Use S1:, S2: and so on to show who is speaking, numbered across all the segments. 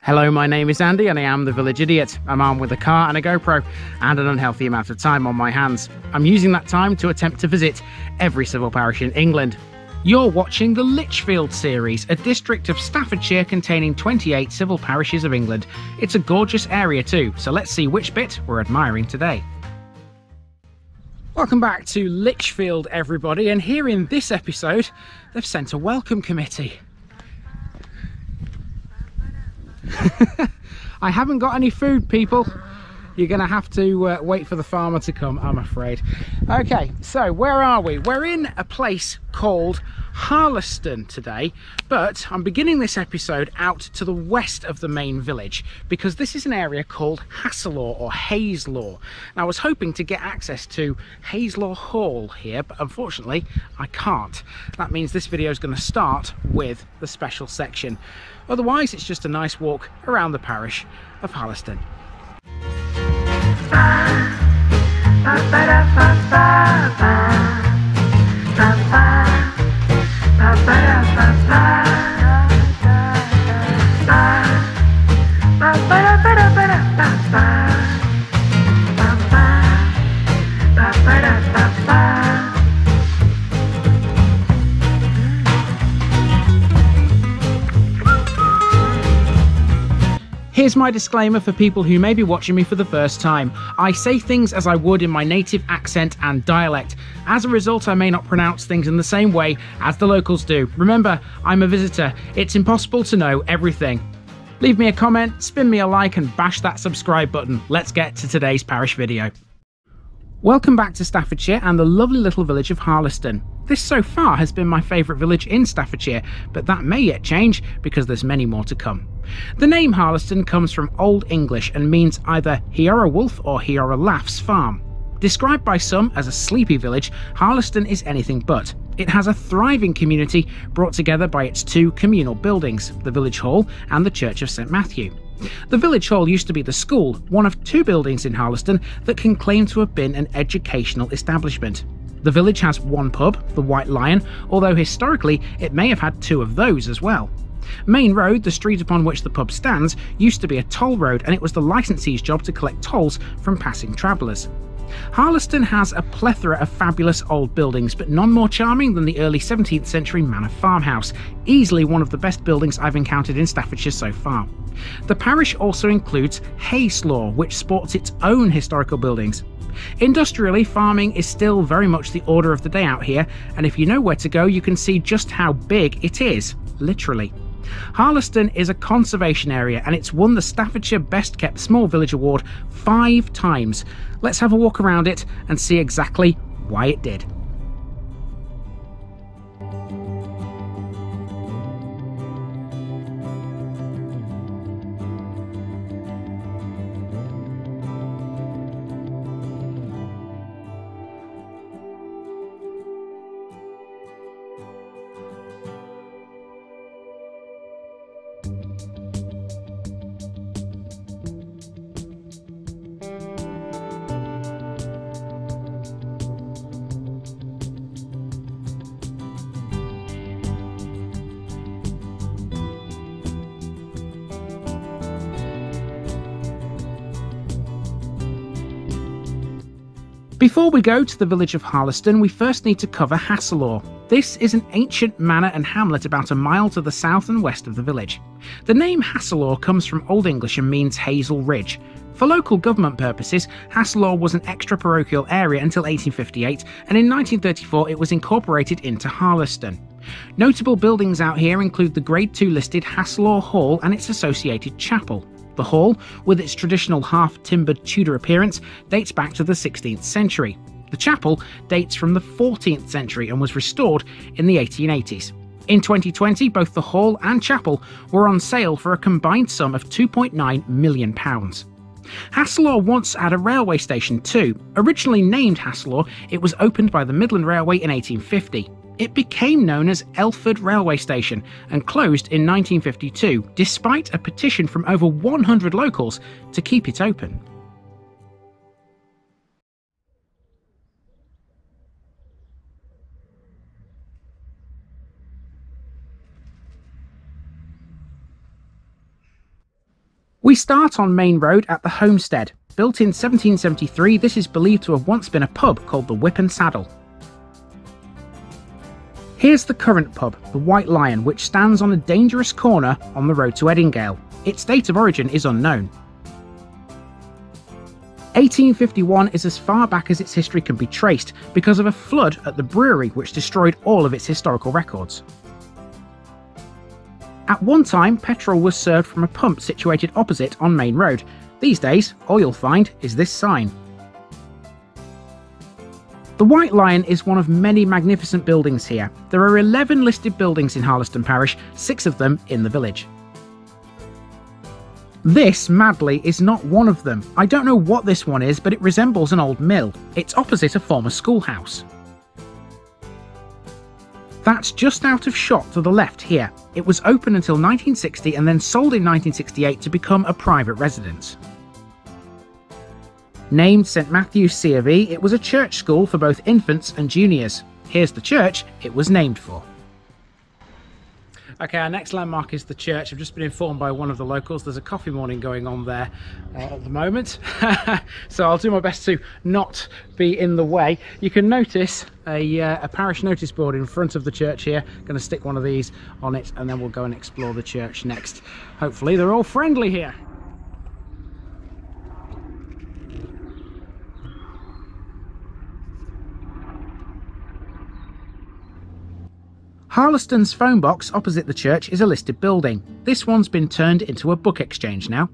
S1: Hello, my name is Andy and I am the Village Idiot. I'm armed with a car and a GoPro and an unhealthy amount of time on my hands. I'm using that time to attempt to visit every civil parish in England. You're watching the Lichfield series, a district of Staffordshire containing 28 civil parishes of England. It's a gorgeous area too, so let's see which bit we're admiring today. Welcome back to Lichfield, everybody, and here in this episode they've sent a welcome committee. I haven't got any food, people. You're gonna have to wait for the farmer to come, I'm afraid. Okay, so where are we? We're in a place called Harlaston today, but I'm beginning this episode out to the west of the main village because this is an area called Haselour or Haselour. And I was hoping to get access to Haselour Hall here, but unfortunately I can't. That means this video is going to start with the special section. Otherwise, it's just a nice walk around the parish of Harlaston. Here's my disclaimer for people who may be watching me for the first time. I say things as I would in my native accent and dialect. As a result, I may not pronounce things in the same way as the locals do. Remember, I'm a visitor. It's impossible to know everything. Leave me a comment, spin me a like, and bash that subscribe button. Let's get to today's parish video. Welcome back to Staffordshire and the lovely little village of Harlaston. This so far has been my favourite village in Staffordshire, but that may yet change because there's many more to come. The name Harlaston comes from Old English and means either Heoruwulf or Heorulaf's farm. Described by some as a sleepy village, Harlaston is anything but. It has a thriving community brought together by its two communal buildings, the village hall and the Church of St Matthew. The village hall used to be the school, one of two buildings in Harlaston that can claim to have been an educational establishment. The village has one pub, the White Lion, although historically it may have had two of those as well. Main Road, the street upon which the pub stands, used to be a toll road, and it was the licensee's job to collect tolls from passing travellers. Harlaston has a plethora of fabulous old buildings, but none more charming than the early 17th century Manor Farmhouse, easily one of the best buildings I've encountered in Staffordshire so far. The parish also includes Haselour, which sports its own historical buildings. Industrially, farming is still very much the order of the day out here, and if you know where to go, you can see just how big it is, literally. Harlaston is a conservation area and it's won the Staffordshire Best Kept Small Village Award 5 times. Let's have a walk around it and see exactly why it did. Before we go to the village of Harlaston, we first need to cover Haselour. This is an ancient manor and hamlet about a mile to the south and west of the village. The name Haselour comes from Old English and means Hazel Ridge. For local government purposes, Haselour was an extra-parochial area until 1858, and in 1934 it was incorporated into Harlaston. Notable buildings out here include the Grade 2 listed Haselour Hall and its associated chapel. The hall, with its traditional half-timbered Tudor appearance, dates back to the 16th century. The chapel dates from the 14th century and was restored in the 1880s. In 2020, both the hall and chapel were on sale for a combined sum of £2.9 million. Haselour once had a railway station too. Originally named Haselour, it was opened by the Midland Railway in 1850. It became known as Elford Railway Station and closed in 1952, despite a petition from over 100 locals to keep it open. We start on Main Road at the Homestead. Built in 1773, this is believed to have once been a pub called the Whip and Saddle. Here's the current pub, the White Lion, which stands on a dangerous corner on the road to Edingale. Its date of origin is unknown. 1851 is as far back as its history can be traced because of a flood at the brewery which destroyed all of its historical records. At one time, petrol was served from a pump situated opposite on Main Road. These days, all you'll find is this sign. The White Lion is one of many magnificent buildings here. There are 11 listed buildings in Harlaston Parish, 6 of them in the village. This, madly, is not one of them. I don't know what this one is, but it resembles an old mill. It's opposite a former schoolhouse. That's just out of shot to the left here. It was open until 1960 and then sold in 1968 to become a private residence. Named St Matthew's C of E, it was a church school for both infants and juniors. Here's the church it was named for. Okay, our next landmark is the church. I've just been informed by one of the locals there's a coffee morning going on there at the moment. So I'll do my best to not be in the way. You can notice a parish notice board in front of the church here. Going to stick one of these on it and then we'll go and explore the church next. Hopefully they're all friendly here. Harlaston's phone box opposite the church is a listed building. This one's been turned into a book exchange now.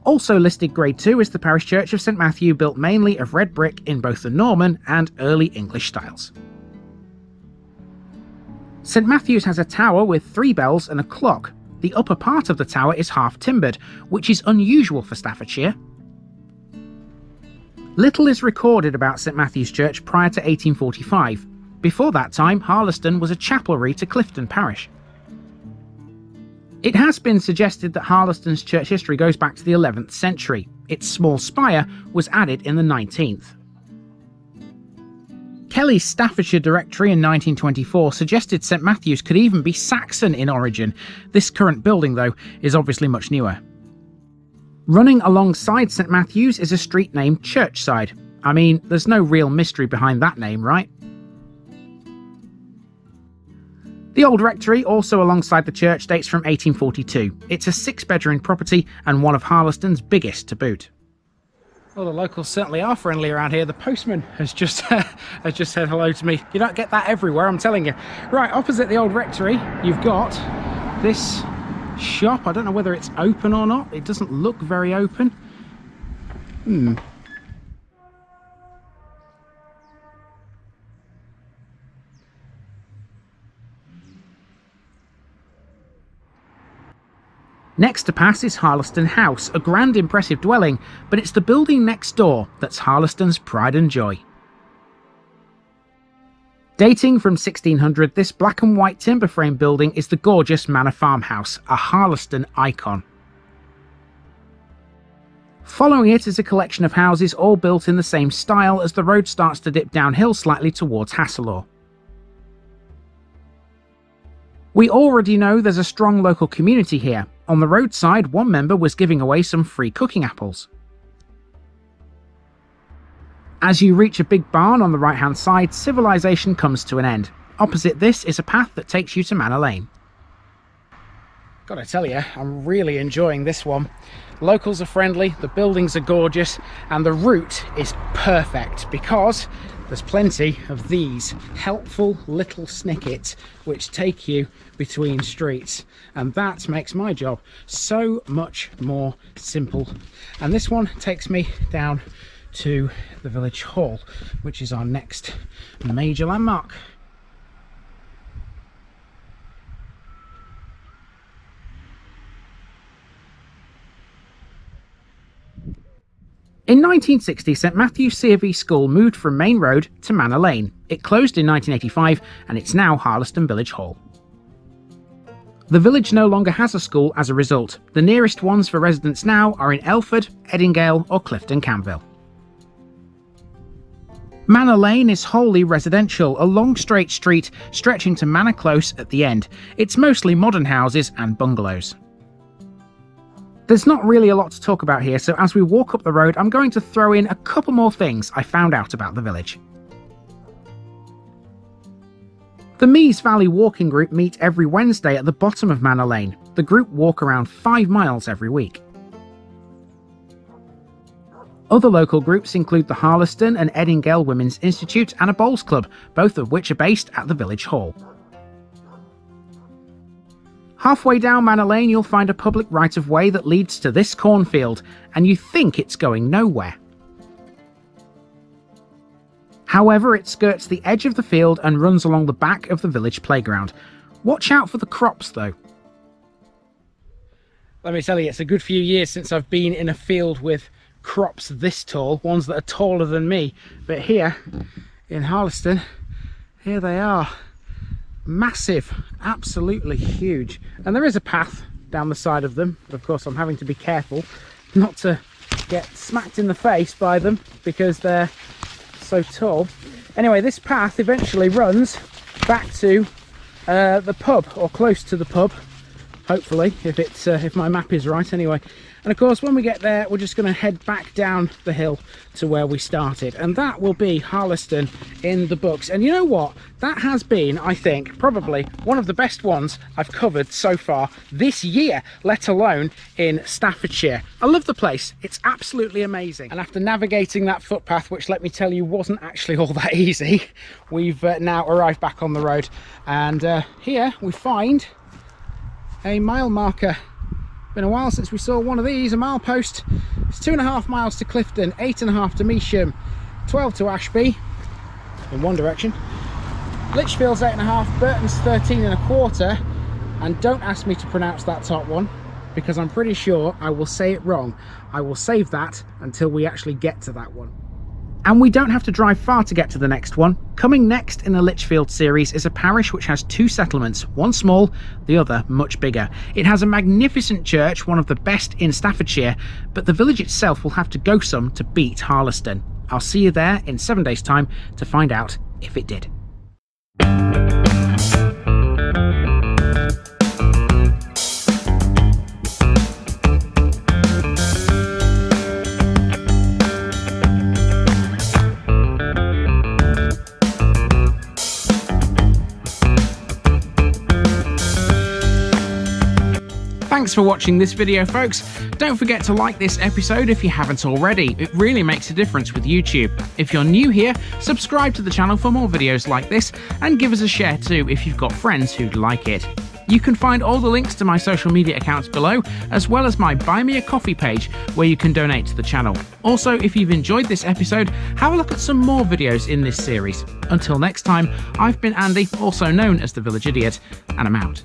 S1: Also listed Grade 2 is the parish church of St Matthew, built mainly of red brick in both the Norman and early English styles. St Matthew's has a tower with 3 bells and a clock. The upper part of the tower is half timbered, which is unusual for Staffordshire. Little is recorded about St Matthew's Church prior to 1845. Before that time, Harlaston was a chapelry to Clifton Parish. It has been suggested that Harlaston's church history goes back to the 11th century. Its small spire was added in the 19th. Kelly's Staffordshire Directory in 1924 suggested St Matthew's could even be Saxon in origin. This current building, though, is obviously much newer. Running alongside St Matthew's is a street named Churchside. I mean, there's no real mystery behind that name, right? The old rectory, also alongside the church, dates from 1842. It's a 6-bedroom property and one of Harlaston's biggest to boot. Well, the locals certainly are friendly around here. The postman has just said hello to me. You don't get that everywhere, I'm telling you. Right, opposite the old rectory, you've got this shop. I don't know whether it's open or not. It doesn't look very open. Next to pass is Harlaston House, a grand impressive dwelling, but it's the building next door that's Harlaston's pride and joy. Dating from 1600, this black and white timber frame building is the gorgeous Manor Farmhouse, a Harlaston icon. Following it is a collection of houses all built in the same style as the road starts to dip downhill slightly towards Haselour. We already know there's a strong local community here. On the roadside, one member was giving away some free cooking apples. As you reach a big barn on the right hand side, civilization comes to an end. Opposite this is a path that takes you to Manor Lane. Gotta tell you, I'm really enjoying this one. Locals are friendly, the buildings are gorgeous, and the route is perfect because there's plenty of these helpful little snickets which take you between streets, and that makes my job so much more simple. And this one takes me down to the village hall, which is our next major landmark. In 1960, St Matthew's C of E School moved from Main Road to Manor Lane. It closed in 1985 and it's now Harlaston Village Hall. The village no longer has a school as a result. The nearest ones for residents now are in Elford, Edingale or Clifton Camville. Manor Lane is wholly residential, a long straight street stretching to Manor Close at the end. It's mostly modern houses and bungalows. There's not really a lot to talk about here, so as we walk up the road, I'm going to throw in a couple more things I found out about the village. The Mees Valley Walking Group meet every Wednesday at the bottom of Manor Lane. The group walk around 5 miles every week. Other local groups include the Harlaston and Edingale Women's Institute and a bowls club, both of which are based at the village hall. Halfway down Manor Lane you'll find a public right-of-way that leads to this cornfield, and you think it's going nowhere. However, it skirts the edge of the field and runs along the back of the village playground. Watch out for the crops though. Let me tell you, it's a good few years since I've been in a field with crops this tall, ones that are taller than me, but here in Harlaston, here they are, massive, absolutely huge, and there is a path down the side of them, but of course I'm having to be careful not to get smacked in the face by them because they're so tall. Anyway, this path eventually runs back to the pub, or close to the pub, hopefully, if my map is right anyway. And of course when we get there we're just going to head back down the hill to where we started, and that will be Harlaston in the books. And you know what, that has been, I think, probably one of the best ones I've covered so far this year, let alone in Staffordshire. I love the place, it's absolutely amazing. And after navigating that footpath, which let me tell you wasn't actually all that easy, we've now arrived back on the road, and here we find a mile marker. Been a while since we saw one of these, a milepost. It's 2.5 miles to Clifton, 8.5 to Measham, 12 to Ashby in one direction. Lichfield's 8.5, Burton's 13.25, and don't ask me to pronounce that top one because I'm pretty sure I will say it wrong. I will save that until we actually get to that one. And we don't have to drive far to get to the next one. Coming next in the Lichfield series is a parish which has 2 settlements, one small, the other much bigger. It has a magnificent church, one of the best in Staffordshire, but the village itself will have to go some to beat Harlaston. I'll see you there in 7 days' time to find out if it did. Thanks for watching this video, folks. Don't forget to like this episode if you haven't already. It really makes a difference with YouTube. If you're new here, subscribe to the channel for more videos like this, and give us a share too if you've got friends who'd like it. You can find all the links to my social media accounts below, as well as my Buy Me a Coffee page where you can donate to the channel. Also, if you've enjoyed this episode, have a look at some more videos in this series. Until next time, I've been Andy, also known as the Village Idiot, and I'm out.